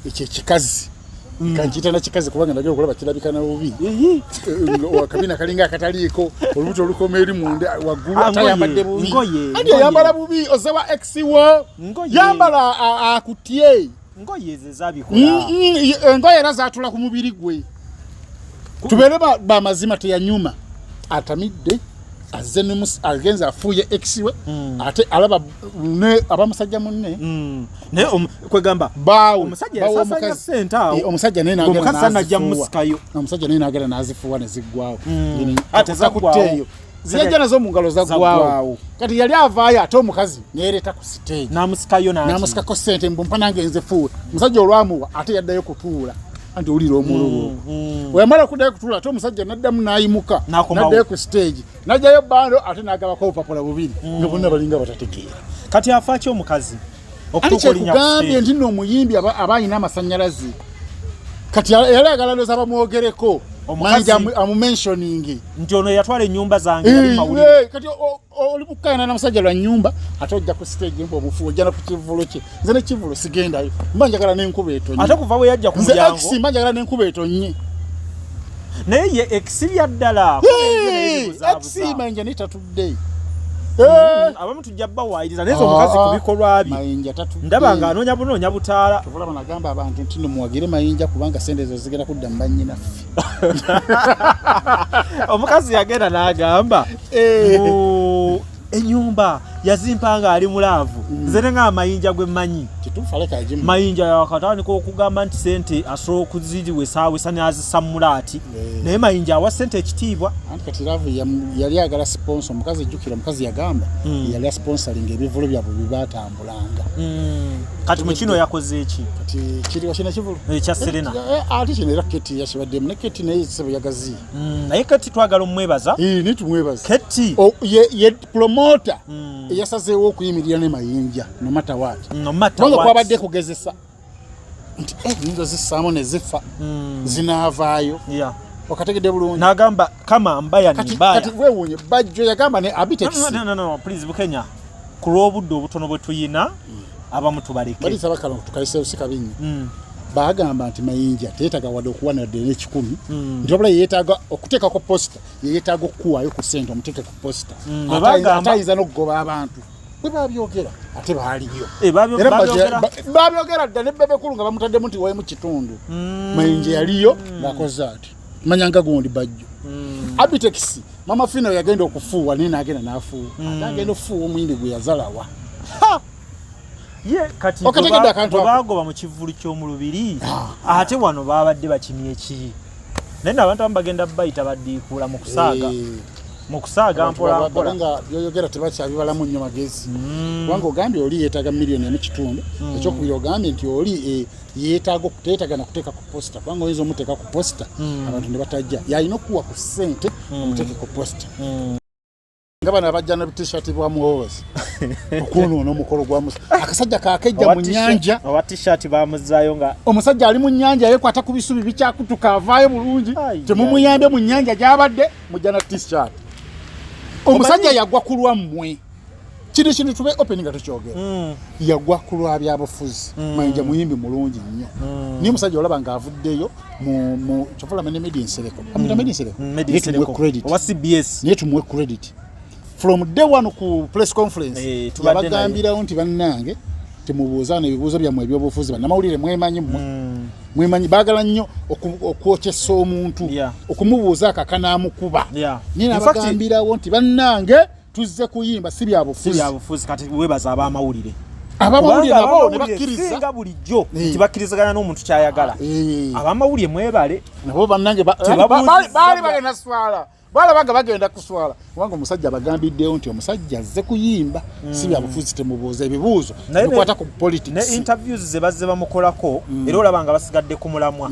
ekikazi kanjita na kikazi kubanga nagera okulaba kirabikana bubi wakabina kalinga akataliko olubuto olukoma eri munda waggulu atayambadde bubi andi yambala bubi ozewa ex wo yambala akutie ngoye ze zabikola ngoye era zatula ku mubiri gwe tubere ba mazima teyanyuma atamidde azenumus agenza afuye ex we ate alaba ne abamusajja munne ne kwegamba omusajja yasasanya senta omusajja ne nagera omusajja najja musikayo omusajja ne nagera nazifuwa ne ziggwawo ate zakuteyo ziyajja nazo mu ngalo zaggwawo kati yali avaayo ate omukazi nereta ku stage namusikayo namusikako sente mbumpa nange nzifuwe omusajja olwamuwa ate yaddayo kutuula anti ulira omululu wemala kudayo kutuula ate omusajja naddamu nayimuka naddayo ku stage najjayo bando ate nagabako obupapula bubiri nga bonna balinga batategeera kati afaaki omukazi okugambye nti nno omuyimbi abayina amasannyalaze kati yali agala ndoza abamwogereko Mayinja amumentioning nti ono yatwala ennyumba zange yali mawulire kati oli mukkaana na musajja lwa nyumba atojja ku stage mbo obufu ojja na ku kivulo kye nze ne kivulo sigendayo mbanjagala n'enkuba etonye ate kuva we yajja ku mulyango nze mbanjagala n'enkuba etonye naye ye exibya ddala Mayinja netatudde abamu tujja bawayiriza naye omukazi ku bikolwa bye Mayinja tatudde ndaba nga anoonya bunoonya butaala tuvula banagamba abantu nti no muwagire Mayinja kubanga sente ezo zigenda kudda mu bannyinaffe omukazi yagenda n'agamba enyumba yazimpanga ali mulaavu nze nga Mayinja gwe mmanyi Mayinja yakatandika okugamba nti sente asobola okuziwesawesa n'azisamula ati naye Mayinja awa sente ekitiibwa anti kati laavu yali agala sponsor omukazi ejjukira omukazi yagamba yali asponsoring ebivulo byabwe bibatambulanga kati mu kino yakoze eki kati kiri washina kivulu ekya Serena ati kino era Keti yashibaddemu ne Keti naye sebo yagazi naye Keti twagala omwebaza nitumwebaza Keti ye promoter yasazeewo okuyimirira ne Mayinja no matter what kwabadde kugezesa nti ninzo zissaamu ne zifa zinaavaayo okategedde bulungi n'agamba kama mbaya ni mbaya kati weewuunye Bajjo yagamba ne Abitex no please Bukenya ku lw'obudde obutono bwe tuyina abamu tubaleke bali sabakala tukayise usikabinya bagamba nti Mayinja teetaga wadde okuwana ddala n'ekikumi nti wabula yeetaaga okuteekako posita yeetaaga okukuwaayo ku ssente omuteeke ku posita atayinza n'okugoba abantu bwe babyogera ate baaliyo babyogera ddala nebbebekulu nga bamutaddemu nti wayi mu kitundu Mayinja yaliyo ng'akoze ati manyanga gundi Bajjo Abitex mama Fino yagenda okufuuwa naye n'agenda n'afuuwa ate agenda okufuuwa omuyimbi gwe yazalawa ye kati bagoba mu kivulu ky'omulubiri ate wano babadde bakimye ki naye abantu abamu bagenda bayita baddiikuula mu kusaaga mpola mpola nga byoyogera tebakyabibalamu nnyo magezi kubanga ogambye oli yeetaaga miliyoni emu kitundu ekyokubiri ogambye nti oli teetaaga nakuteeka ku posita kubanga oyinza omuteeka ku posita abantu ne batajja yalina okuwa ku ssente omuteeke ku posita nga bano abajja na t-shirt bwa muwozi okwonoona omukolo gwa musa akasajja kaakejja mu nnyanja owa t-shirt bamuzaayo nga omusajja ali mu nnyanja yekwata ku bisubi bikyakutuka avaayo bulungi temumuyambe mu nnyanja gy'abadde mujja na t-shirt omusajja yagwa ku lwammwe kino tube open nga tukyogera yagwa ku lwa byabufuzi Mayinja muyimbi mulungi nnyo niye musajja olaba ng'avuddeyo mu kyofula Media Nsereko owa CBS niye tumuwe credit from day one ku press conference yabagambirawo nti bannange temubuuzana ebibuuzo byammwe ebyobufuzi bannamawulire mwemanyi baagala nnyo okwokyesa omuntu okumubuuza akakanamukuba niye nabagambirawo nti bannange tuzze kuyimba si byabufuzi kati webaza abamawulire nabo ne bakkiriza bulijjo nti bakkirizaganya n'omuntu kyayagala abamawulire mwebale nabo bannange baali bagenda swala balabaga bagenda kuswala kubanga omusajja bagambiddeyo nti omusajja azze kuyimba si byabufuzi temubuuza ebibuuzo bikwata ku politics ne interviews ze bazze bamukolako era olabanga basigadde ku mulamwa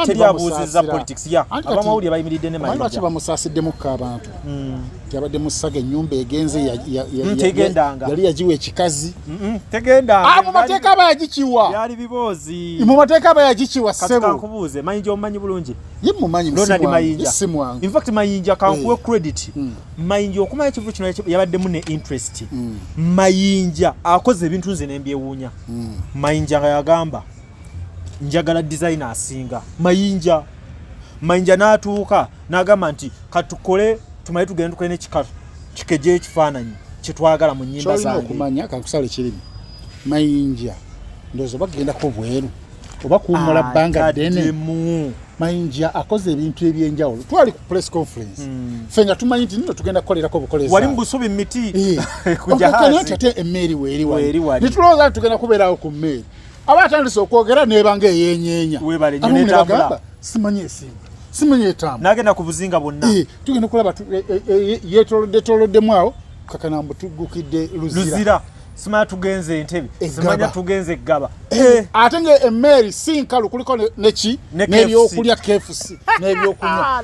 teri abuuzizza politics abamawulire bayimiridde ne Mayinja lwaki bamusaasiddemukko abantu yabadde musaga ennyumba egenze yali yagiwa ekikazi mu mateeka aba yagikiwa byali biboozi mu mateeka aba yagikiwa ssebo kankubuuze Mayinja omumanyi bulungi ye mumanyi msimu wangu in fact Mayinja kankuwe credit Mayinja okumanya ekivu kino yabaddemu ne interest Mayinja akoze ebintu nze nembyewuunya Mayinja nga yagamba njagala designer asinga Mayinja n'atuuka n'agamba nti katukole tumaye tugenda tukole n'ekikatu kikeje ekifaananyi kyetwagala mu nnyimba zange okumanya kakusale kirimi Mayinja ndozo bagenda ko bweru oba kuumula bbanga ddene Mayinja akoze ebintu ebyenjawulo twali ku press conference fenga tumanyi nti nno tugenda kukolerako bukoleza wali mbusubi miti kujahazi ate emmeri weeri wali nitulowooza tugenda kubeerawo ku mmeri aba atandise okwogera neebanga eyenyeenya webalenyenetambula simanyi etamba nagenda ku buzinga bwonna tugenda kulaba yetoloddemu awo kakanambo tuggukidde luzira simanya tugenze entebe simanya tugenze eggaba ate nga emmeri si nkalu kuliko n'ebyokulya KFC n'ebyokunywa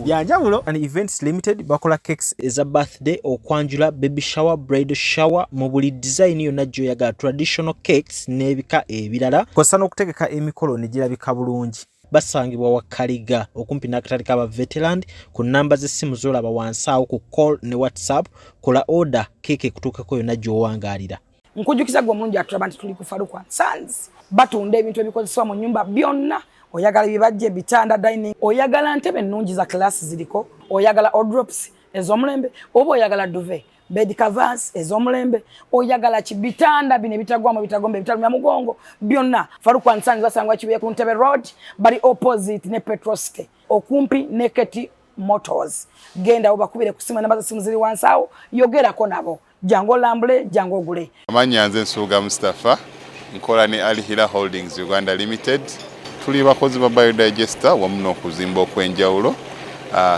byanjawulo. An Events Limited bakola cakes eza birthday okwanjula baby shower bridal shower mu buli design yonna gy'oyagala traditional cakes n'ebika ebirala kw'ossa n'okutegeka emikolo ne girabika bulungi. Basangibwa wa Kaliga okumpi n'akatale k'aba veteran ku namba z'essimu z'olaba wansi awo ku call ne WhatsApp kola order keke kutuukako yonna gy'owangaalira. Nkujjukiza gwe omulungi atulaba nti tuli ku Farukwa Sons batunda ebintu ebikozesebwa mu nnyumba byonna. Oyagala bibajje bitanda dining, oyagala ntebe ennungi za class ziriko, oyagala wardrobes ez'omulembe, oba oyagala duvet bed covers ez'omulembe, oyagala kibitanda bine bitagwamu bitagombe bitalumya mugongo byonna. Farukwa Sons basangwa Kibuye ku Ntebe Road bali opposite ne Petrosite okumpi ne Keti Motors. Genda obakubire ku simu namba za simu ziri wansi awo yogerako nabo. Jango lambule jango gule. Amanya nze Nsuuga Mustafa nkola ne Alihira Holdings Uganda Limited. Tuli bakozi ba biodigester wamu n'okuzimba okwenjawulo.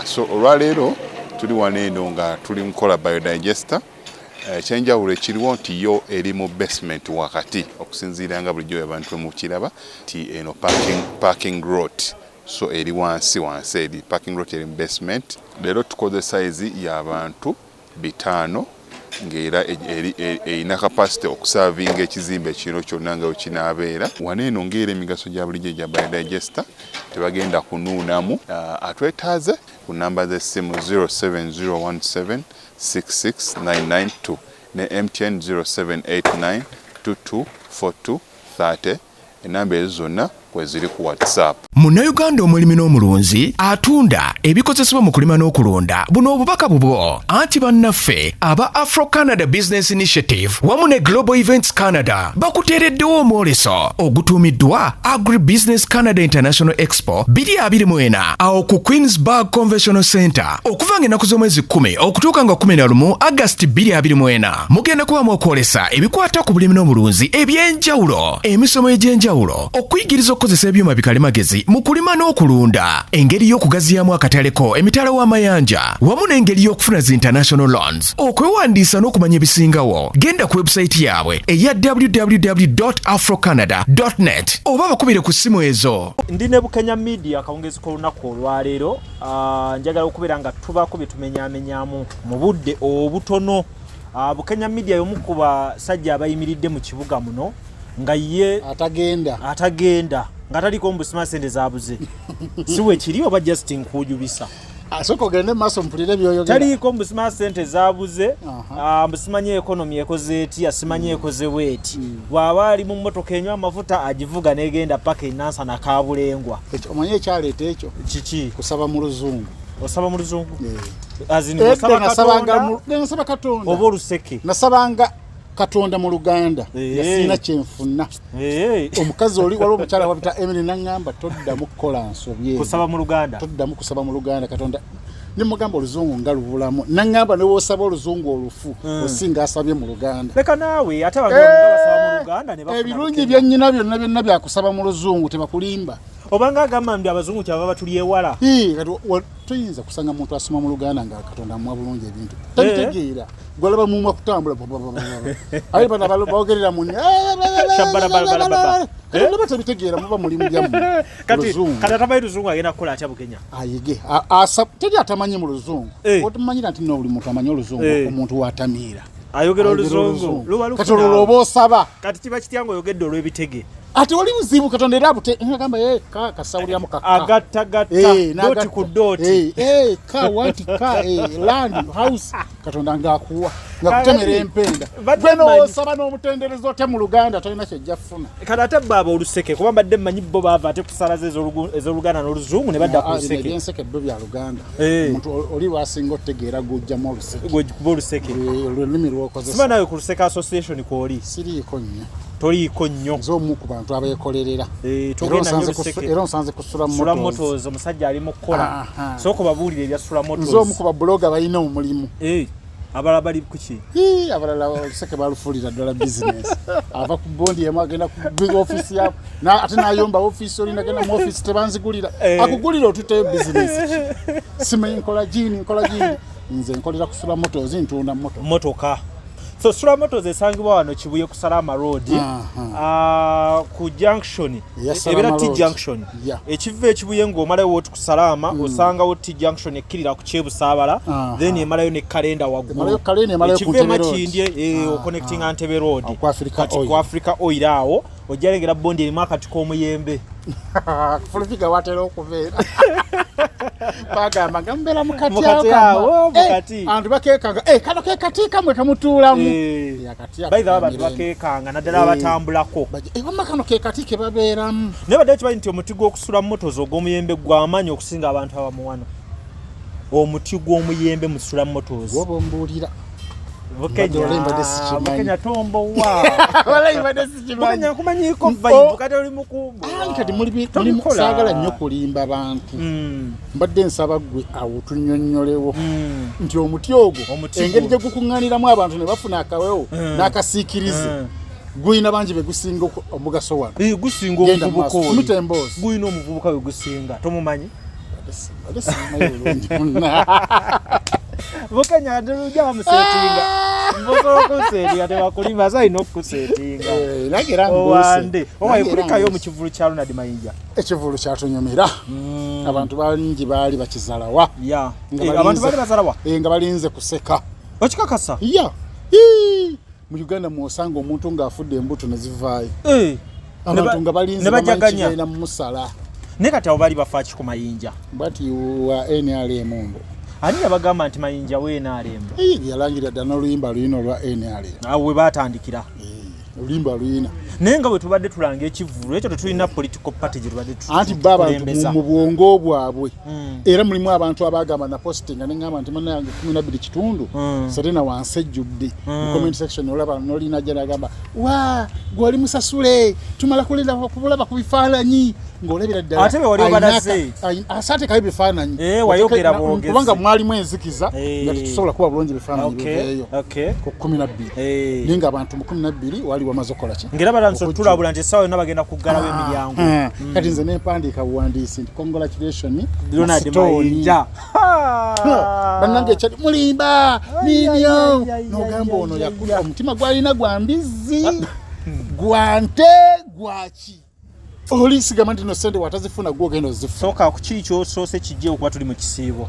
So olwaleero tuli waneeno nga tuli nkola biodigester. Ekyenjawulo ekiriwo nti yo eri mu basement wakati okusinziira nga bulijjo abantu mu kiraba ti eno parking lot. So eri wansi eri parking lot eri mu basement. Leero tukoze size y'abantu 5 ngera erina capacity okusavinga ekizimbe kino kyonna nga kinaabeera. Waneeno ngera emigaso gya bulijjo gya biodigester tebagenda kunuunamu. Atwetaaze ku namba z'essimu 07017669992 ne MTN 0789224230 enamba ezo zonna kweziri ku WhatsApp. Munnayuganda omulimi n'omulunzi atunda ebikozesebwa mu kulima n'okulonda buno obubaka bubwo anti bannaffe aba Afro-Canada Business Initiative wamu ne Global Events Canada bakuteereddewo omwoleso ogutuumiddwa Agri-Business Canada International Expo 2024 awo ku Queensburg Convention Center okuva ng'ennaku z'omwezi 10 okutuuka nga 11 August 2024. Mugenda kubamu okwolesa ebikwata ku bulimi n'omulunzi eby'enjawulo, emisomo egy'enjawulo, okuyigiriza okukozesa ebyuma bikalimagezi mu kulima n'okulunda, engeri y'okugaziyamu akataleko emitala wa Mayanja wamu n'engeri y'okufuna zi international loans. Okwewandiisa n'okumanya ebisingawo genda ku website yaabwe eya www.afrocanada.net oba bakubire ku ssimu ezo. Ndi ne Bukenya Media akawungezi k'olunaku olwaleero njagala okubeera nga tubaako bye tumenyaamenyaamu mu budde obutono. Bukenya Media y'omu ku basajja abayimiridde mu kibuga muno nga ye atagenda nga taliko mbusima sente zaabuze. Siwe kiri oba just nkujubisa asoko gende maso mpulire byoyogera taliko mbusima sente zaabuze. Mbusimanye economy ekoze eti asimanye ekoze weti bwaba ali mu mmotoka enywa amafuta agivuga negenda paka enansa na kabulengwa. Ekyo omanye ekyaleeta ekyo kiki kusaba mu luzungu. Osaba mu luzungu azini nasaba Katonda oba oluseke nasabanga Katonda mu Luganda yasina kyenfuna. Omukazi oli waliwo omukyala wabita Emily nangamba toddamu kukola nsobye kusaba mu Luganda toddamu kusaba mu Luganda Katonda nimugamba oluzungu nga lubulamu nangamba ne wosaba oluzungu olufu osinga asabye mu Luganda. Leka naawe ate abantu basaba mu Luganda ne bafuna ebirungi byennyina byonna byakusaba mu luzungu tebakulimba obanga agamba ndi abazungu kyaba batulye wala. Tuyinza kusanga muntu asoma mu Luganda nga Katonda amuwa bulungi ebintu tabitegeera golaba mumwa kutambula ayi bana baogerera munne shabbara balbalaba Katonda batabitegeera muba mulimu byamu kati atabayi luzungu agenda kukola atya Bukenya ayige teri atamanye mu luzungu otumanyira nti buli muntu amanye oluzungu omuntu watamira ayogera oluzungu kati olwoba osaba kati kiba kityango oyogedde olw'ebitege ate oli buzibu Katonda era abute ngamba kasawulira mu kaka agatta doti ku doti ka what ka land house Katonda ngakuwa ngakutemera empenda bweno osaba n'omutenderezo te mu Luganda tolina kyejja funa kada ate baba oluseke kuba mbadde mmanyi bo bava ate kusalaza ez'Oluganda n'Oluzungu ne badda ku luseke byenseke byo bya Luganda omuntu oli wasinga otegeera gujjamu oluseke kuba oluseke olulimi lw'okozesa siba nawe ku luseke association kwoli siriiko nnyo toliiko nnyo z'omu ku bantu abeekolerera era onsanze kusula motors omusajja ali mu kukola sooka babuulire ebya sula motors z'omu ku babloga balina omulimu abalala bali kuki abalala oluseke balufuulira ddala bizinesi ava ku bondi emu agenda ku big office yabo ate n'ayomba office olina genda mu office tebanzigulira akugulira otuteyo bizinesi simanyi nkola gini nze nkolera kusula motors ntunda motoka so sula motors esangibwa wano Kibuye ku Salama Road ku junction ebera T junction ekiva Kibuye ng'omalayo woti ku Salama osangawo T junction ekkirira ku Kyebusaabala then emalayo ne kalenda waggulu ekiva Makindye connecting Antebe Road ku Africa Oil awo ojjalengera bondi erimu akati k'omuyembe fulufiga watera okubeera bagamba ngambera mukati awo antu bakekanga kano kekati kamwe kamutuulamu bayiza abantu bakekanga naddala abatambulako wamma kano kekati ke babeeramu naye badde kimanyi nti omuti gw'okusula motozi ogw'omuyembe gw'amaanyi okusinga abantu abamu wano omuti gw'omuyembe musula motozi woba ombuulira Bukenya tombo wa Bukenya kumanyiko vibe kati oli mukumbu kati muli saagala nnyo kulimba bantu mbadde nsaba gwe awo tunnyonnyolewo nti omuti ogwo engeri gye gukuŋŋaaniramu abantu ne bafuna akawewo n'akasiikirize guyina bangi be gusinga omugaso wano gusinga omuvubuka omutemboozi guyina omuvubuka we gusinga tomumanyi Bukenya nduja bamusetinga mboko kusetinga tebakulima zaino kusetinga nagera ngose owaye kulikayo mu kivulu kya Ronald Mayinja ekivulu kyatunyumira abantu bangi baali bakizalawa abantu baali bazalawa nga balinze kuseka okikakasa mu Uganda mwosanga omuntu ng'afudde embuto ne zivaayo abantu nga balinze bajaganya mu musala ne kati abo baali bafa ki ku Mayinja bati wa NRM mbo ani yabagamba nti Mayinja we NRM yalangira ddala n'oluyimba luyina olwa NRM awo we baatandikira oluyimba luyina naye nga bwe tubadde tulanga ekivulu ekyo tetulina political party gye tubadde anti baba mu bwongo bwabwe era mulimu abantu abagamba na posting ne ngamba nti manna yange 12 kitundu Serena wansejjudde mu comment section olaba nolina jana gamba wa gwali musasule tumala kulaba ku bifaananyi ng'olabira ddala ate wali obadaze asante kayo bifaananyi wayogera bwogezi kubanga mwalimu enzikiza nga tusobola kuba bulungi bifaananyi biveeyo ku 12 ninga abantu mu 12 wali wamaze okukola ki ngera balanso tulabula nti essaawa yonna bagenda kuggalawo emiryango kati nze nempandiika buwandiisi nti congratulation Ronald Mayinja bannange ekyali mulimba ninyo n'ogamba ono yakuba omutima gwalina gwa mbizi gwante gwaki oli sigama nti no sente watazifuna gwo genda ozifuna soka ku kiikyo soose kijje okuba tuli mu kisiibo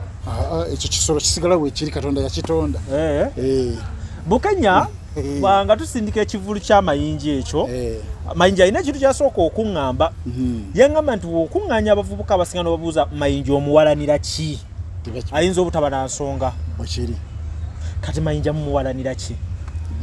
ekyo kisolo kisigala wekiri Katonda yakitonda Bukenya bwanga tusindika ekivulu kya Mayinja ekyo Mayinja alina ekintu kyasooka okuŋŋamba yaŋŋamba nti okuŋŋaanya abavubuka abasinga n'obabuuza Mayinja omuwalanira ki ayinza obutaba na nsonga bwekiri kati Mayinja mumuwalanira ki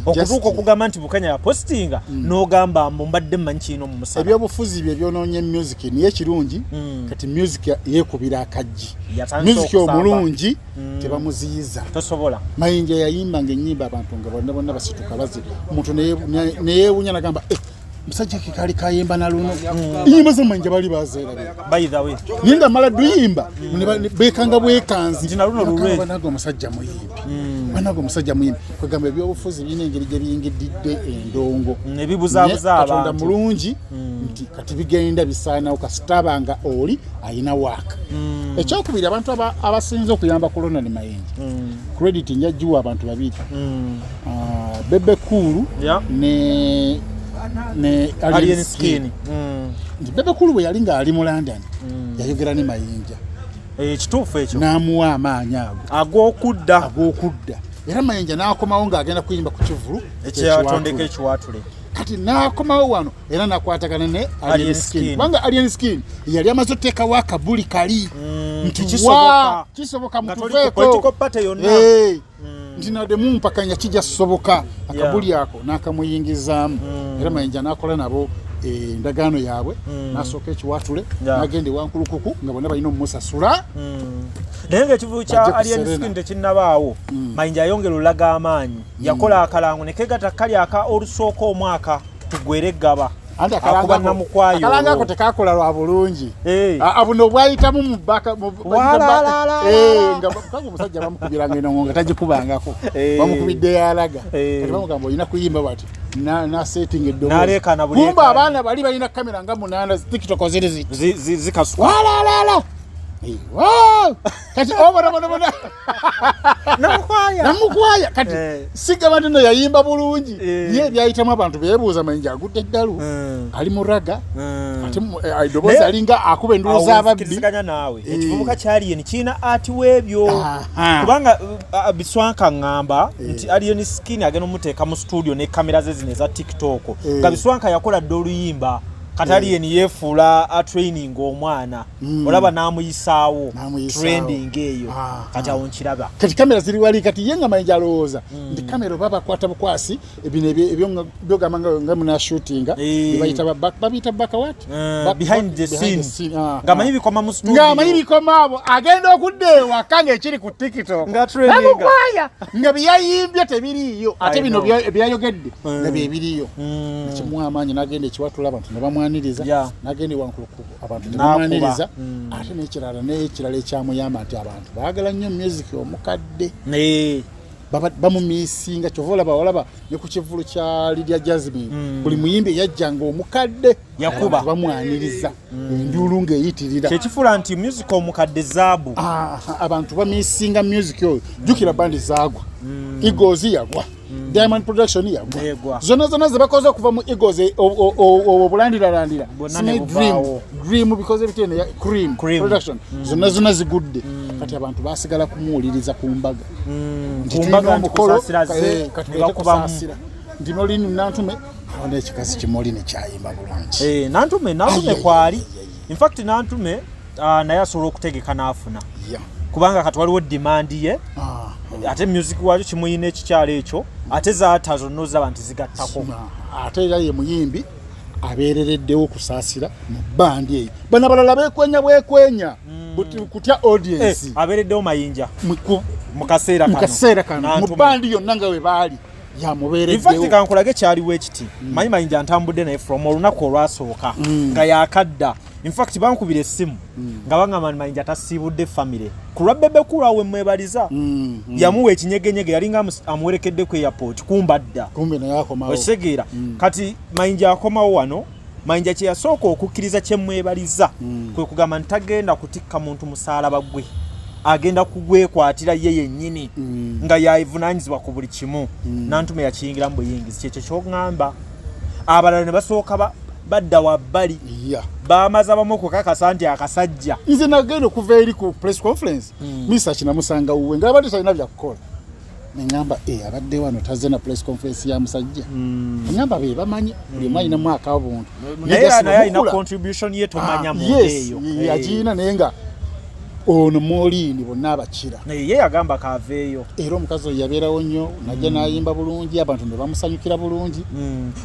okutuuka okugamba nti Bukenya yapostinga n'ogamba mbadde mmanyi kiino mu musala ebyobufuzi bye byonoonye music niye kirungi kati music yeekubira akajji music omulungi tebamuziyiza tosobola Mayinja yayimba ng'ennyimba abantu nga bonna basituka bazi omuntu neyeewunya nagamba musajja kikali kayimba na luno inyimba zo Mayinja bali bazeera by the way ninga mala duyimba bekanga bwekanzi nti na luno lulwe banago musajja muyimbi kwegamba ebyobufuzi birina engeri gye biyingidde endongo nebibuzaabuza abantu Katonda mulungi nti kati bigenda bisaanawo kasitaba nga oli ayina waaka ekyokubiri abantu abasinze okuyamba ku Ronald Mayinja credit njagiwa abantu babiri Bebe Cool ne Alien Skin Bebe Cool bwe yali nga ali mu London yayogera ne Mayinja ekituufu ekyo n'amuwa amaanyi ag'okudda era Mayinja n'akomawo ng'agenda kuyimba ku kivulu ekyatondeka ekiwaatule kati nakomawo wano era nakwatagana ne Alien Skin kubanga Alien Skin yali amaze oteekawo akabuli kali nti kisoboka mutuveeko nti nadde mumpakanya kijja soboka akabuli ako n'akamuyingizaamu era Mayinja n'akola nabo endagaano yaabwe n'asooka ekiwatule n'agenda ewankulukuku nga bonna balina omumusasula naye ng'ekivubu kya Alien Skin tekinnabaawo Mayinja ayongera olaga amaanyi yakola akalango ne keegata kali olusooka omwaka tugwere eggaba akuba namukwayo akalanga ako tekakola lwa bulungi buno bwayitamu mu bbaka nga omusajja bamukubiranga eno nga tagikubangako bamukubidde yalaga kati bamugamba olina kuyimba bati nasetting eddoboozi kumba abaana bali balina kamera nga 8 TikTok ziri zikasuka kati obona namukwaya kati siga bantu no yayimba bulungi ye byayitamu abantu beebuuza Mayinja agudde eddalu ali muraga ate eddoboozi alinga akuba endulu z'ababbi kisiganya naawe ekivubuka kyali yeni kina ati webyo kubanga biswanka ngamba nti Alien Skin agenda omuteeka mu studio ne kamera ze zine za TikTok nga biswanka yakola doluyimba katali yeni yefuula a training omwana olaba namuyisaawo trending eyo kati awo nkiraba kati kamera ziri wali kati yenga Mayinja alowooza ndi kamera baba kwata bukwasi ebyo byogamanga nga muna shooting babiyita bakawat behind the scene nga manyi bikoma mu studio nga manyi bikoma abo agenda okudde wakanga ekiri ku TikTok nga trending nga byayimbye tebiriyo ate bino byayogedde nga bibiriyo kimu amaanyi nagenda ekiwatula abantu ne bamwaniriza nagenda wankulukuku abantu ne bamwaniriza ate n'ekirala ekyamuyamba nti abantu baagala nnyo music omukadde bamumisinga kyova olaba ne ku kivulu kya Lydia Jasmine buli muyimbi yajjanga omukadde yakuba bamwaniriza enduulu ng'eyitirira kyekifula nti music omukadde zaabu abantu bamisinga music oyo jjukira bandi zaagwa Eagles yagwa Diamond Production yagwa zonna ze bakoze okuva mu Eagles obulandira Dream because everything Cream Production zonna zigudde kati abantu basigala kumuwuliriza ku mbaga omukolo ndino lini Nantume ona ekikazi kimoli ne kyayimba bulungi Nantume kwali in fact Nantume naye asobola okutegeka n'afuna kubanga kati waliwo demand ye ate music wacho kimuyina ekikyalo ekyo ate zaata zonna zaba nti zigattako ate era ye muyimbi abeerereddewo okusaasira mu bandi eyo bana balala bekwenya kutya audience abeereddewo Mayinja mu kaseera kano mu bandi yonna nga we baali yamubeereddewo. In fact kankulage kyaliwo ekiti manyi Mayinja ntambudde naye from olunaku olwasooka nga yakadda. In fact bankubira essimu nga bangamba Mayinja tasiibudde family kulwa bebe kula we mwebaliza yamuwa ekinyegenyege yalinga amuwerekedde ku airport kumbadda kumbe naye akomawo osegeera kati Mayinja akomawo wano Mayinja kye yasooka okukkiriza kye mwebaliza kwe kugamba ntagenda kutikka muntu musaalaba gwe agenda kugwekwatira ye yennyini nga yaivunanyizibwa ku buli kimu Nantume yakiyingira mu buyingizi kyekyo ky'ogamba abalala ne basooka badda wabbali bamaza bamu kukakasa nti akasajja nze nagenda okuva eri ku press conference Mr. Kinamusanga uwe nga abadde talina byakukola neŋŋamba abadde wano tazze na press conference ya musajja neŋŋamba be bamanyi buli omu alina mwaka obuntu naye alina contribution ye tomanya mu eyo yagiyina naye nga ono Moolini bonna abakira naye yagamba kaveeyo era omukazi oyo yabeerawo nnyo najja n'ayimba bulungi abantu ne bamusanyukira bulungi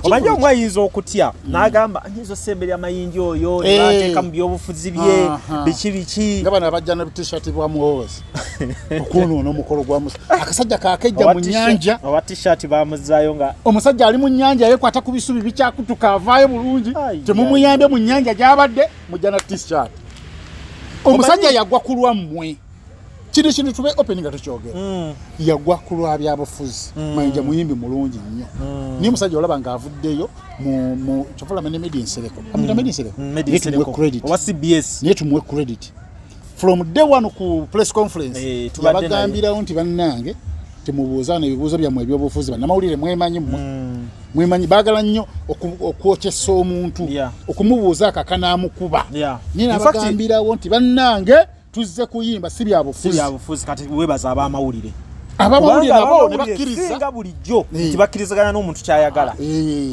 omanyi omwe ayinza okutya n'agamba anyinza osembera Mayinja oyo nebateeka mu byobufuzi bye biki nga bano abajja ne t-shirt bwamuwozi okwonoona omukolo gwamusa akasajja kakejja mu nnyanja owa t-shirt bamuzaayo nga omusajja ali mu nnyanja yekwata ku bisubi bikyakutuka avaayo bulungi temumuyambe mu nnyanja gy'abadde mujja na t-shirt omusajja yagwa ku lwammwe kino tube opening nga tukyogera yagwa ku lwa byabufuzi Mayinja muyimbi mulungi nnyo niye musajja olaba ng'avuddeyo mu kyofula mene Media Nsereko owa CBS niye tumuwe credit from day one ku press conference yabagambirawo nti bannange temubuuzaana ebibuuzo byammwe ebyobufuzi bannamawulire mwemanyi baagala nnyo okwokyesa omuntu okumubuuza akakanamukuba niye nabagambirawo nti bannange tuzze kuyimba si byabufuzi kati webaza ab'amawulire abamawulire nabo ne bakkiriza singa bulijjo nti bakkirizagana n'omuntu kyayagala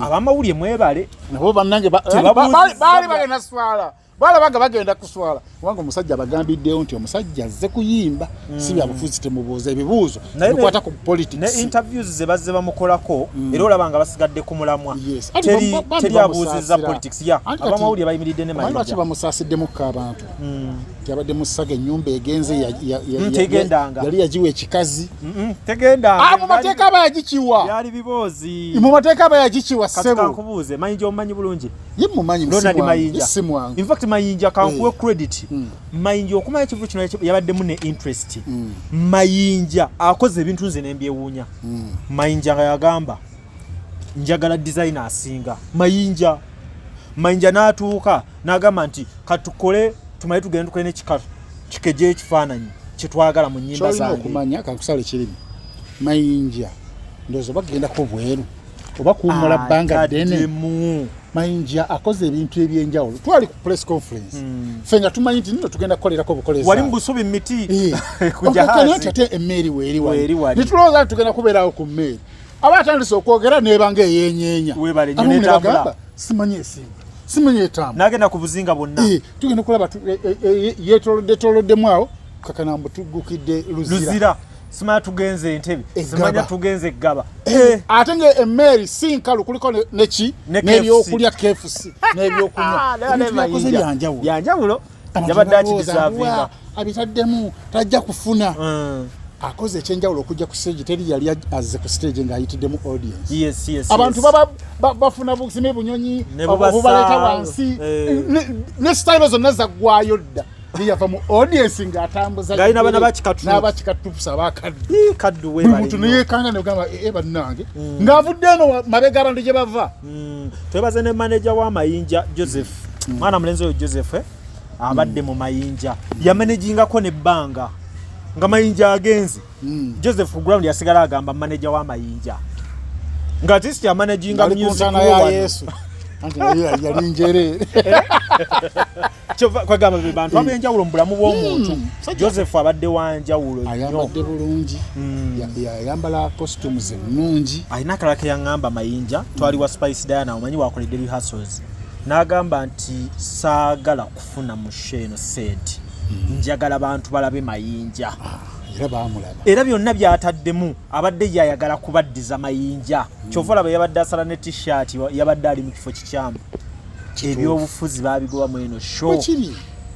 abamawulire mwebale nabo bannange baali bagenda swala balabaga bagenda kuswala wanga omusajja bagambiddeyo nti omusajja azze kuyimba si byabufuzi temubuuza ebibuuzo bikwata ku politics ne interviews ze bazze bamukolako era olabanga basigadde ku mulamwa teri abuuzizza politics ya abamawulire bayimiridde ne Mayinja lwaki bamusaasiddemukko abantu yabadde musaga ennyumba egenze yali yagiwa ekikazi tegendanga mu mateeka bayagikiwa yali biboozi mu mateeka bayagikiwa ssebo nkubuuze Mayinja omumanyi bulungi ye mumanyi msimu wangu in fact Mayinja kankuwe credit Mayinja okumanya ekivu kino yabaddemu ne interest Mayinja akoze ebintu nze nembyewuunya Mayinja nga yagamba njagala designer asinga Mayinja n'atuuka n'agamba nti katukole tumaye tugende tukole n'ekikatu kikeje ekifaananyi kyetwagala mu nnyimba zange okumanya kakusale kirimi Mayinja ndozo bagenda ko bweru oba kuumula bbanga ddene Mayinja akoze ebintu ebyenjawulo twali ku press conference fenga tumanyi nti nno tugenda kukolerako bukoleza wali mbusubi miti kujahazi ate emmeri weeri wali nitulowooza tugenda kubeerawo ku mmeri abatandise okwogera nebanga eyenyeenya webalenyenetambula simanyi etamba nagenda ku buzinga bonna tugenda kulaba yetoloddemu awo kakanambu tugukidde luzira simanya tugenze Entebbe simanya tugenze Gaba ate nge emmeri si nkalu kuliko neki n'ebyokulya KFC n'ebyokunywa byanjawulo yabadde akidisavinga abitaddemu tajja kufuna akoze ekyenjawulo okujja ku stage teri yali azze ku stage ng'ayitiddemu audience abantu bafuna busime bunyonyi obubaleeta wansi ne style zonna zaggwayo dda yava mu audience ng'atambuza n'abakikatupusa kaddu wemuntu neyekanga negamba bannange ng'avudde eno mabega abantu gye bava twebaze ne manager wa Mayinja Joseph mwana mulenzi oyo Joseph abadde mu Mayinja yamanagingako nebbanga nga Mayinja agenze Joseph ground yasigala agamba manager wa Mayinja nga artist ya managing music ya Yesu anti yali njere kwa gamba bibantu abenjawulo mu bulamu bw'omuntu Joseph abadde wanjawulo ayambadde bulungi yayambala costumes ennungi ayina kalake yangamba Mayinja twali wa Spice Diana omanyi wakoledde rehearsals n'agamba nti saagala kufuna musheno said njagala abantu balabe Mayinja era byonna byataddemu abadde yayagala kubaddiza Mayinja kyovola bwe yabadde asala ne t-shirt yabadde ali mu kifo kikyamu ebyobufuzi babigoba mu eno show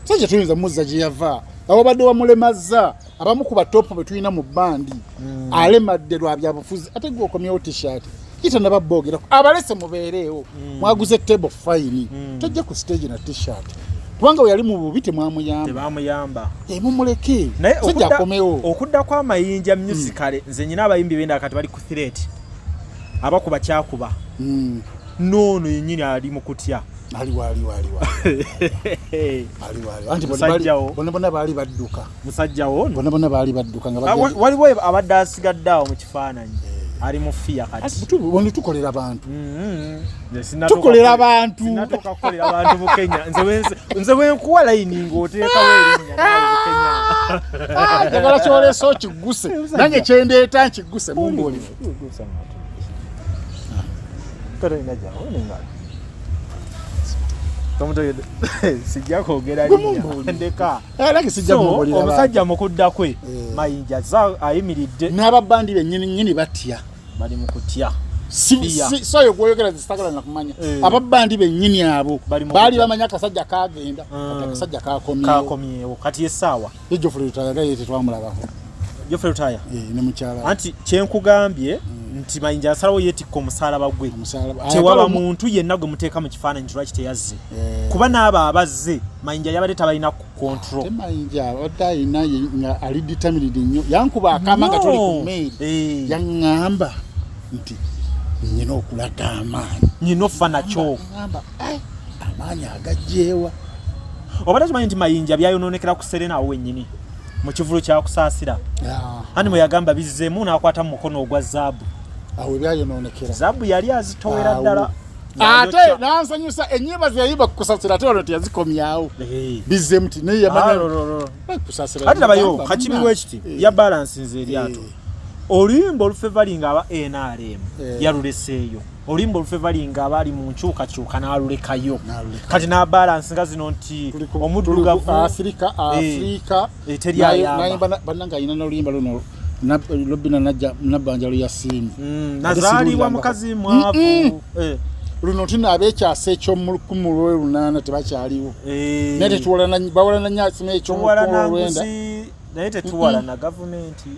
sajja tuyinza muzza gye yava abo badde wamulemaza abamu ku batopu be tulina mu bandi alemadde lwa byabufuzi ate gwe okomyewo t-shirt kita nababoogerako abalese mubeereewo mwaguze table fine tojja ku stage na t-shirt kubanga yali mu bubi tebamuyamba mumuleke sajja akomewo okudda kwa Mayinja musical nze nyina abayimbi benda kati bali ku threat abakuba kyakuba nono yennyini ali mu kutya ali anti bona baali badduka musajja wono bona baali badduka nga waliwo abadde asigaddeawo mu kifaananyi ali mu fiya kati wano tukolera abantu tukolera abantu Bukenya nze wenkuwa layini ng'oteekawo erinnya nawe Bukenya njagala kyoleesa okiguse nange kyendeeta nkiguse mumbuli sijja kwogera linnya ndeka omusajja mukudda kwe Mayinja ayimiridde n'ababandi bennyini batya bali mu kutya soyo gwoyogera zisagala nakumanya ababandi bennyini abo baali bamanya akasajja kagenda akasajja kakomyewo kati essaawa Geoffrey Lutaya gaye tetwamulabako Geoffrey Lutaya ne mukyala anti kyenkugambye nti Mayinja asalawo yeetikka omusalaba gwe tewaba muntu yenna gwe muteeka mu kifaananyi lwaki teyazze kuba n'abo abazze Mayinja yabadde tabalina ku control Mayinja abadde alina ali determined nnyo yankuba akama nga tuli ku mail yaŋŋamba nti nyina okulaga amaanyi nyina ofa nakyo amaanyi agajjeewa obadde kimanyi nti Mayinja byayonoonekera ku Serena awo wennyini mu kivulu kyakusaasira ani mwe yagamba bizzeemu n'akwata mu mukono ogwa zaabu awo byayonoonekera zaabu yali azitowera ddala ate nansanyusa ennyimba zeyayiba kukusasira ate ono teyazikomyawo bizzeemu ti naye yamanya ate labayo kakibirwa ekiti ya balance nze eryato oluyimba olufevalinga aba NRM yaluleseeyo oluyimba olufevalinga abali mu nkyukakyuka n'alulekayo kati n'abalansi nga zino nti omuddugavu Afrika teriyayamba bannanga ayina n'oluyimba luno Lobina Nabbanjalo Yasimu nazaliwa mukazi mwavu luno tina abekyasa eky'omulukumulwelunana tebakyaliwo naye tetuwalana bawalana nyasima eky'omulukumulwenda naye tetuwalana gavumenti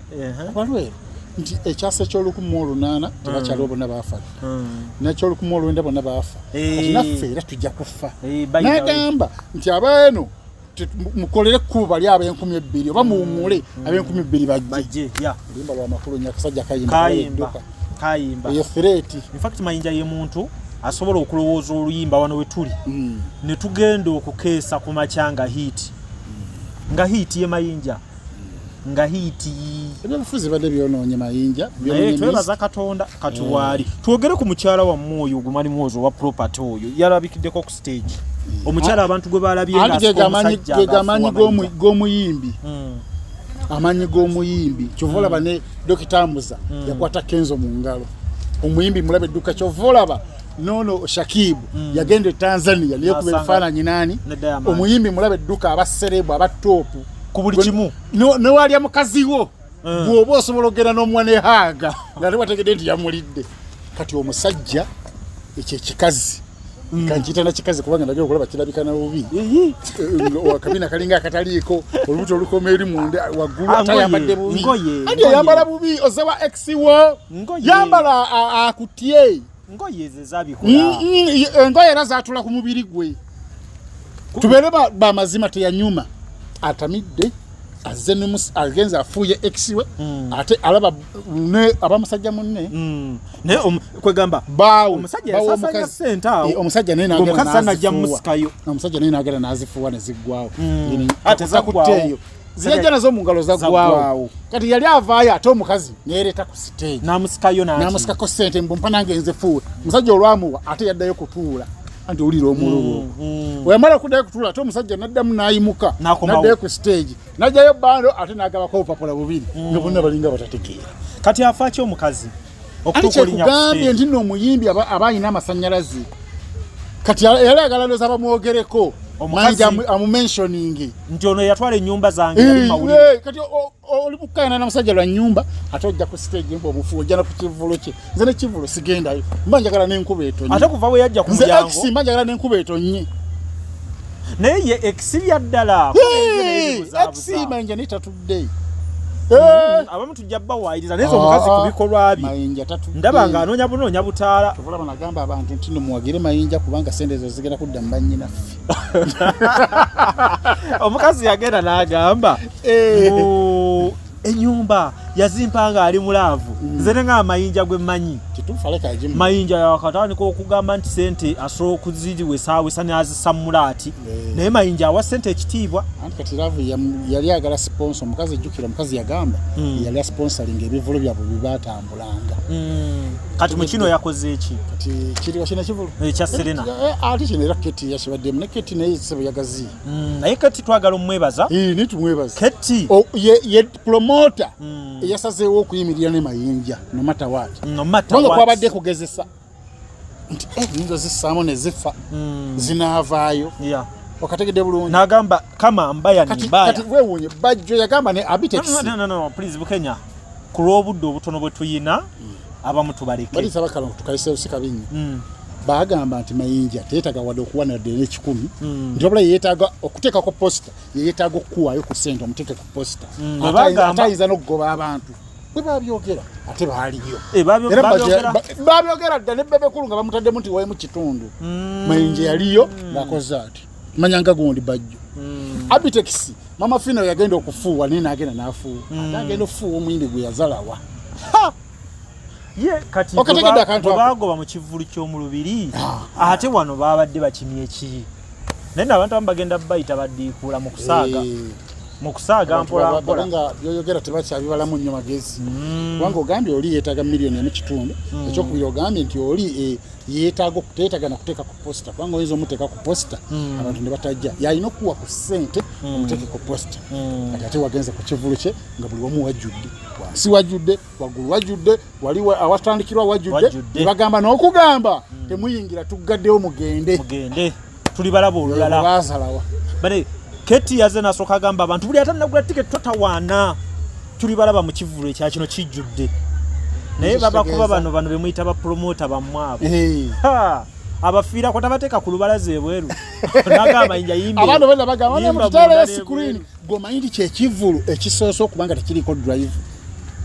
balwero nti ekyasa eky'olukumulunana tebakyaliwo bonna baafa neky'olukumulwenda bonna baafa ati naffe era tujja kufa nagamba nti abaeno mukolere ekkubo bali ab'enkumi 2 oba muwumule ab'enkumi 2 bajje oluyimba lwamakulu nyakasajja kayimba eyo threat. In fact Mayinja ye muntu asobola okulowooza oluyimba wano we tuli ne tugenda okukeesa ku makyanga hiti nga hiti ye Mayinja nga hiti ebyobufuzi badde byonoonye Mayinja naye twebaza Katonda katuwaali twogere ku mukyala wa mwoyo gumali mwozo wa property oyo yalabikiddeko ku stage omukyala abantu gwe balabye gamanyi g'omuyimbi amanyi g'omuyimbi kyovolaba ne Dr. Muza yakwata Kenzo mu ngalo omuyimbi mulabe edduka kyovolaba nono Shakibu yagenda Tanzania niye kuba ebifaananyi nani omuyimbi mulabe edduka abaserebu abatopu ku buli kimu ne wali mukazi wo bw'oba osobola okugenda n'omwana ehaaga nga tebategedde nti yamulidde kati omusajja ekyo ekikazi kanjita na kikazi kubanga ndagera okulaba kirabika na bubi wakabina kalinga akataliiko olubuto olukoma eri munda waggulu atayambadde bubi andi yambala bubi ozewa ex wo yambala akutye ngoye ze zabikola engoye era zatula ku mubiri gwe tubere bamazima teyanyuma atamidde agenza afuye ex we ate alaba ne abamusajja munne ne kwegamba omusajja yasasanya senta omusajja naye nagera nazifuwa ne ziggwawo ate zakutteeyo zijja nazo mu ngalo zaggwawo kati yali avaayo ate omukazi neereta ku stage namusikako sente mbumpa nange nzefuwe omusajja olwamuwa ate yaddayo kutuula anti olira omululu wemala kuddayo kutuula ate omusajja naddamu nayimuka naddayo ku stage najjayo bando ate nagabako obupapula bubiri nga bonna balinga batategeera kati afa ki omukazi okugambye nti nno omuyimbi abayina amasannyalaze kati yali agala ndoza bamwogereko Mayinja amumentioning nti ono yatwala ennyumba zange yali mawulire kati oli mukkaana na musajja lwa nyumba ate ojja ku stage mbo obufu ojja na ku kivulo kye nze ne kivulo sigendayo mba njagala n'enkuba etonye ate kuva we yajja ku mulyango nze mba njagala n'enkuba etonye naye ye exilya ddala Mayinja nitatudde abamu tujja bawaayiriza naye omukazi ku bikolwa bye ndaba nga anoonya bunoonya butaala olaba nagamba abantu nti muwagire Mayinja kubanga sente ezo zigenda kudda mu bannyinaffe omukazi yagenda n'agamba ennyumba yazimpanga ali mulaavu nze ne nga Mayinja gwe mmanyi Mayinja yakatandika okugamba nti sente asobola okuziwesawesa n'azisamulaati naye Mayinja awa sente ekitiibwa anti kati laavu yali agala sponsor omukazi ejjukira omukazi yagamba yali asponsoring ebivulo byabwe bibatambulanga kati mu kino yakoze eki kati kiriwa kino kivulu ekya Serena ate kino era Keti yasibaddemu ne Keti naye sebo yagazi naye Keti twagala omwebaza nitumwebaza Keti ye promoter eyasazeewo okuyimirira ne Mayinja no matter what kwabadde kugezesa nti nyinza zissaamu ne zifa zinaavaayo okategedde bulungi n'agamba kama mbaya ni mbaya kati weewuunye Bajjo yagamba ne Abitex no please Bukenya ku lw'obudde obutono bwe tuyina abamu tubaleke balisaba kalo tukayise sikabinyi bagamba nti Mayinja teetaga wadde okuwana ddene 10 nti wabula yeetaaga okuteekako posta yeetaaga okukuwaayo ku ssente omuteeke ku posta atayinza n'okugoba abantu bwe babyogera ate baaliyo babyogera dda ne Bebekulu nga bamutaddemu nti waye mu kitundu Mayinja yaliyo ng'akoze ati manyanga gundi Bajjo Abitex mama Fino yagenda okufuuwa naye n'agenda n'afuuwa agenda okufuuwa omuyimbi gwe yazalawa ye kati bagoba mu kivulu ky'omulubiri ate wano babadde bakimye ki naye abantu abamu bagenda bayita baddiikuula mu kusaaga mu kusaaga mpola mpola nga byoyogera tebakyabibalamu nnyo magezi kubanga ogambye oli yeetaaga miliyoni emu kitundu ekyokubiri ogambye nti oli teetaaga na kuteeka ku posita kubanga oyinza omuteeka ku posita abantu ne batajja yalina okuwa ku ssente omuteeke ku posita kati ate wagenze ku kivulu kye nga buli wamu wajjudde wansi wajjudde waggulu wajjudde wali awatandikirwa wajjudde ne bagamba n'okugamba temuyingira tuggaddewo mugende tuli balaba olulala baasalawa bale Keti yaze nasooka agamba abantu buli atanagula tiketi totawaana tuli balaba mu kivulu ekya kino kijjudde naye babakuba bano bemuyita bapromota bammwabo abafiira ko tabateeka ku lubalaza ebweru nagamba Mayinja yimbe abantu bonna bagamba ne mutale ya screen gomayindi kyekivulu ekisooso kubanga tekiriko drive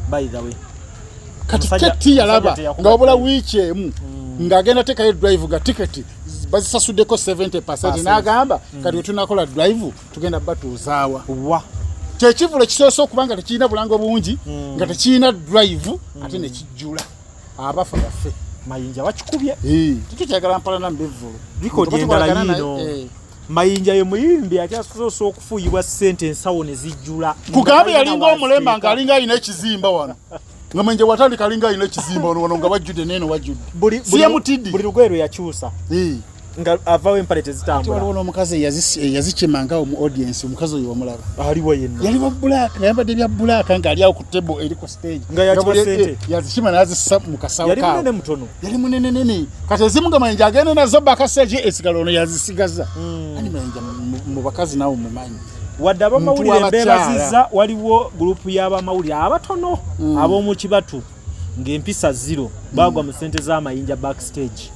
by the way kati Keti yalaba nga wabula wiiki emu ng'agenda teekayo drive ga tiketi bazisasuddeko 70% n'agamba kati tunakola drive tugenda batuuzaawa kyekivulu ekisooso okubanga tekirina bulango bungi nga tekirina drive ate ne kijjula abafa baffe Mayinja wakikubye tukyagala mpalana mbivulu bikodi endala yino Mayinja ye muyimbi akyasoosa okufuuyibwa ssente ensawo ne zijjula kugambe yalinga omulemba ng'alinga alina ekizimba wano nga Mayinja watandika alinga alina ekizimba wano nga wajjudde neeno wajjudde siye mutiddi buli lugwero yakyusa nga avawo empale tezitambula waliwo n'omukazi yazikimanga mu audience omukazi oyo wamulaba aliwo yenna yali wa black yambadde bya black nga ali awo ku table eri ku stage nga yakiwa sente yazikima n'azissa mu kasawo yali munene mutono yali munene kati ezimu nga Mayinja agenda nazo backastage esigala ono yazisigaza ani Mayinja mu bakazi nawo mumanyi wadde abamawulire mbeebazizza waliwo gurupu y'abamawulire abatono ab'omu kibatu ng'empisa 0 bagwa mu ssente za Mayinja backstage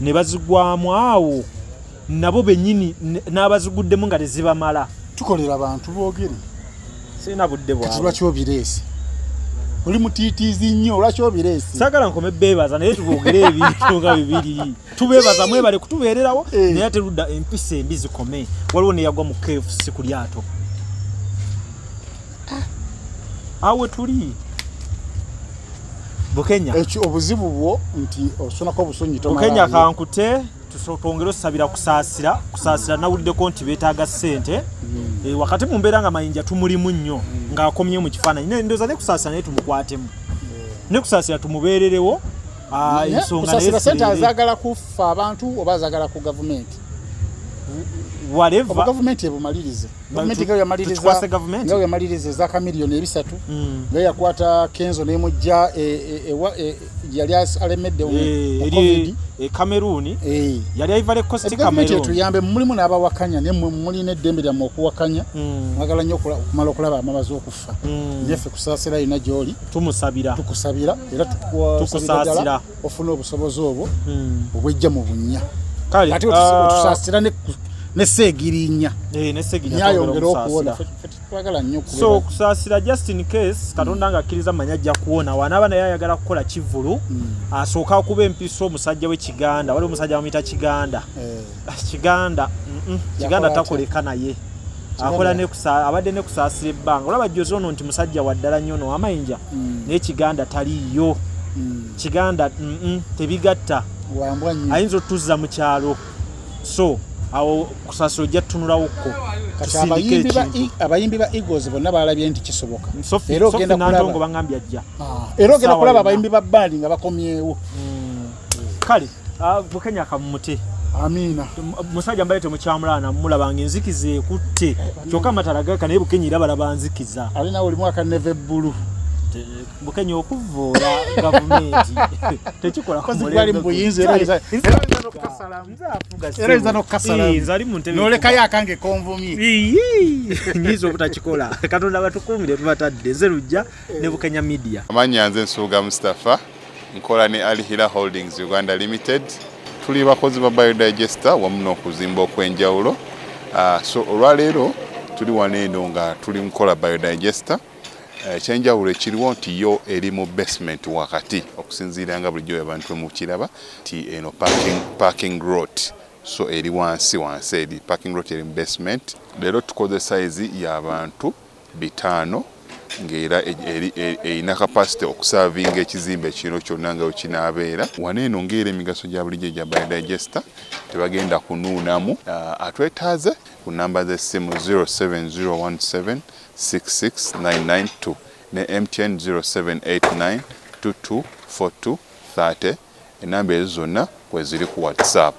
ne bazigwamu awo nabo bennyini n'abaziguddemu nga tezibamala tukolera abantu boogere sirina budde bwabwe lwaki obireese oli mutiitiizi nnyo lwaki obireese saagala nkome beebaza naye tuboogere ebintu nga bibiri tubeebaza mwebale kutubeererawo naye ate ludda empisa embi zikome waliwo neyagwa mu KFC ku lyato awe tuli Bukenya obuzibu bwo nti osonako obusonyi Bukenya kankute tusotongero sabira kusaasira nawuliddeko nti beetaaga ssente wakati mu mbeera nga Mayinja tumulimu nnyo ng'akomye mu kifaananyi ndoza ne kusaasira naye tumukwatemu ne kusaasira tumubeererewo ensonga naye ssente azaagala kufa abantu oba azaagala ku gavumenti whatever government ebumalirize government nga yamalirize za kamiliyoni 3 nga yakwata Kenzo nemujja yali alemedde covid Cameroon yali ayivale cost Cameroon tuyambe mulimu n'abawakanya ne mulina eddembe lya okuwakanya mwagala nnyo okumala okulaba amabazi okufa neffe kusaasira yina gy'oli tukusabira era tukusaasira ofuna obusobozi obwo obwejja mu bunnya kati otusaasira nesegirinya nesegirinya okuwona twagala nnyo so kusaasira just in case katonda nga akkiriza manya ajja kuwona wanaaba naye ayagala kukola kivulu asooka okuba empiso omusajja w'ekiganda waliwo omusajja bamuyita kiganda kiganda takoleka naye akola abadde ne kusaasira ebbanga olaba jjozi ono nti musajja waddala nnyo no Mayinja naye kiganda taliiyo kiganda tebigatta ayinza otuzza mu kyalo so awo kusaasira ojja tutunulawokko abayimbi ba Eagles bonna balabye nti kisoboka era ogenda bangambye ajja era ogenda kulaba abayimbi ba bandi nga bakomyewo kale Bukenya kamumute amina musajja mbalete mukyamulana mulabanga enzikiza ekutte kyokka matalagaka naye Bukenya era balaba nzikiza alina oli mwaka neve bbulu Bukenya okuvoola gavumenti tekikola kumulembwe mbuyinza era nzali muntebe nolekayo akange konvumye nyizo obutakikola katonda batukumire tubatadde nzerujja ne Bukenya media amanya nze Nsuuga Mustafa nkola ne Alihira Holdings Uganda Limited tuli bakozi ba biodigester wamu n'okuzimba okwenjawulo so olwaleero tuli waneeno nga tuli nkola biodigester ekyenjawulo ekiriwo nti yo eri mu basement wakati okusinziira nga bulijjo abantu mu kiraba ti eno parking lot so eri wansi eri parking lot eri mu basement leero tukoze size y'abantu 5 ng'era erina capacity okusavinga ekizimbe kino kyonna nga wekinaabeera waneeno ng'era emigaso gya bulijjo gya biodigester tebagenda kunuunamu atwetaaze ku namba z'essimu 07017669992 ne MTN 0789224230 enamba ezo zonna kweziri ku WhatsApp.